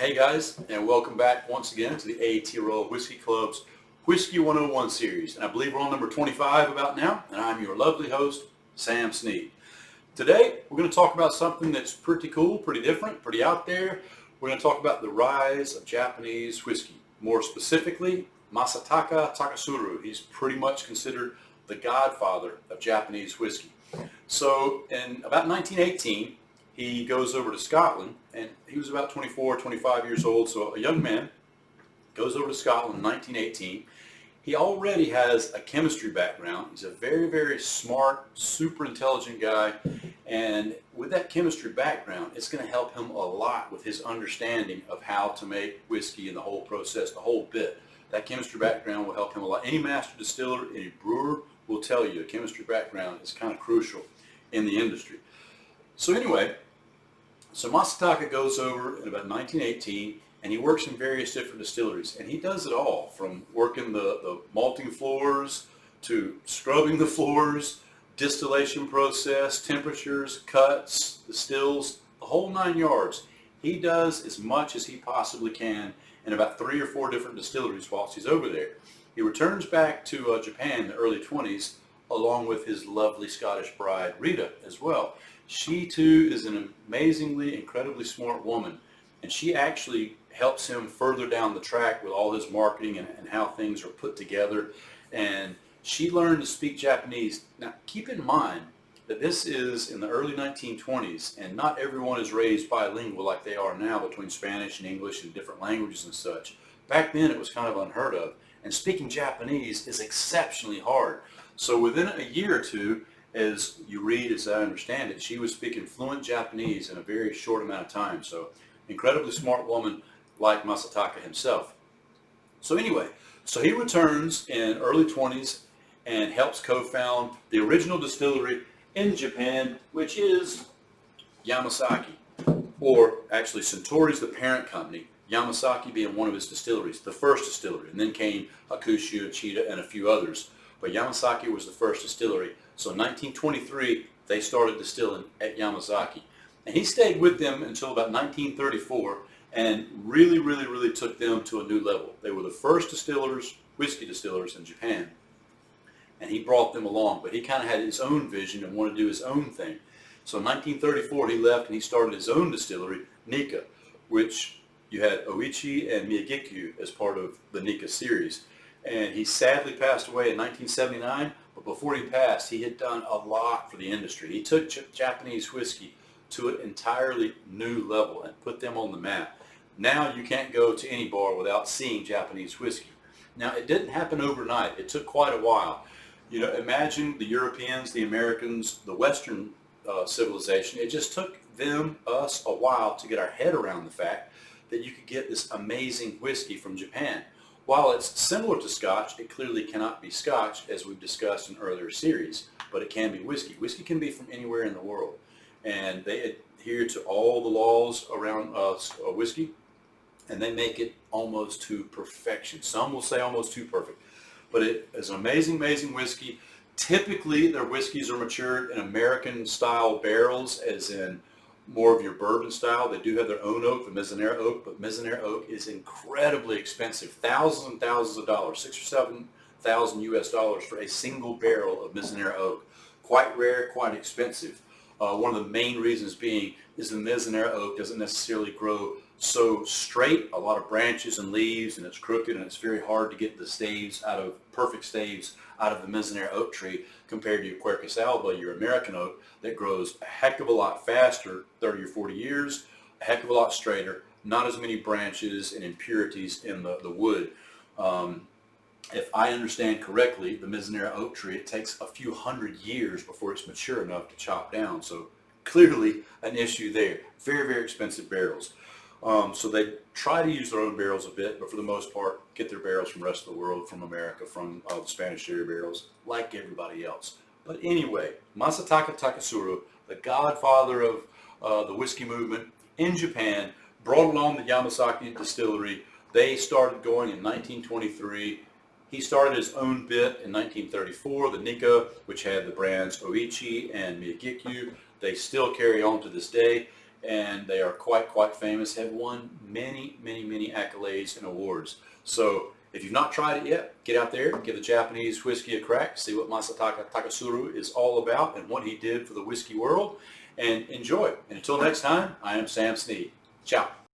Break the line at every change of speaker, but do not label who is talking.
Hey guys, and welcome back once again to the Aotearoa Whiskey Club's Whiskey 101 series. And I believe we're on number 25 about now, and I'm your lovely host, Sam Sneed. Today, we're going to talk about something that's pretty cool, pretty different, pretty out there. We're going to talk about the rise of Japanese whiskey. More specifically, Masataka Takasuru. He's pretty much considered the godfather of Japanese whiskey. So in about 1918, he goes over to Scotland, and he was about 24, 25 years old, so a young man goes over to Scotland in 1918. He already has a chemistry background. He's a very, very smart, super intelligent guy, and with that chemistry background, it's going to help him a lot with his understanding of how to make whiskey and the whole process, the whole bit. That chemistry background will help him a lot. Any master distiller, any brewer will tell you a chemistry background is kind of crucial in the industry. So anyway, Masataka goes over in about 1918, and he works in various different distilleries, and he does it all from working the malting floors to scrubbing the floors, distillation process, temperatures, cuts, the stills, the whole 9 yards. He does as much as he possibly can in about 3 or 4 different distilleries whilst he's over there. He returns back to Japan in the early 20s along with his lovely Scottish bride Rita as well. She too is an amazingly, incredibly smart woman, and she actually helps him further down the track with all his marketing and how things are put together. And she learned to speak Japanese. Now keep in mind that this is in the early 1920s, and not everyone is raised bilingual like they are now between Spanish and English and different languages and such. Back then it was kind of unheard of, and speaking Japanese is exceptionally hard. So within a year or two, as you read, as I understand it, she was speaking fluent Japanese in a very short amount of time. So incredibly smart woman like Masataka himself. So anyway, so he returns in early 20s and helps co-found the original distillery in Japan, which is Yamasaki, or actually Suntory's the parent company, Yamasaki being one of his distilleries, the first distillery, and then came Hakushu, Achita, and a few others. But Yamasaki was the first distillery. So in 1923, they started distilling at Yamasaki. And he stayed with them until about 1934 and really took them to a new level. They were the first distillers, whiskey distillers in Japan. And he brought them along, but he kind of had his own vision and wanted to do his own thing. So in 1934, he left and he started his own distillery, Nika, which you had Oichi and Miyagikyu as part of the Nika series. And he sadly passed away in 1979, but before he passed, he had done a lot for the industry. He took Japanese whiskey to an entirely new level and put them on the map. Now you can't go to any bar without seeing Japanese whiskey. Now it didn't happen overnight. It took quite a while. You know, imagine the Europeans, the Americans, the Western civilization. It just took us a while to get our head around the fact that you could get this amazing whiskey from Japan. While it's similar to Scotch, it clearly cannot be Scotch, as we've discussed in earlier series, but it can be whiskey. Whiskey can be from anywhere in the world, and they adhere to all the laws around whiskey, and they make it almost to perfection. Some will say almost too perfect, but it is an amazing whiskey. Typically, their whiskeys are matured in American-style barrels, as in more of your bourbon style. They do have their own oak, the Mizunara oak, but Mizunara oak is incredibly expensive. Thousands and thousands of dollars, $6,000 or $7,000 US for a single barrel of Mizunara oak. Quite rare, quite expensive. One of the main reasons being is the Mizunara oak doesn't necessarily grow so straight, a lot of branches and leaves, and it's crooked, and it's very hard to get the staves out of, perfect staves out of the Mizunara oak tree compared to your Quercus alba, your American oak, that grows a heck of a lot faster, 30 or 40 years, a heck of a lot straighter, not as many branches and impurities in the wood. If I understand correctly, the Mizunara oak tree, it takes a few hundred years before it's mature enough to chop down. So clearly an issue there. Very expensive barrels. So they try to use their own barrels a bit, but for the most part, get their barrels from the rest of the world, from America, from the Spanish sherry barrels, like everybody else. But anyway, Masataka Takasuru, the godfather of the whiskey movement in Japan, brought along the Yamasaki distillery. They started going in 1923. He started his own bit in 1934, the Nika, which had the brands Oichi and Miyagikyu. They still carry on to this day. and they are quite famous, have won many accolades and awards. So if you've not tried it yet, get out there, give the Japanese whiskey a crack, see what Masataka Takasuru is all about and what he did for the whiskey world, and enjoy. And until next time, I am Sam Sneed. Ciao.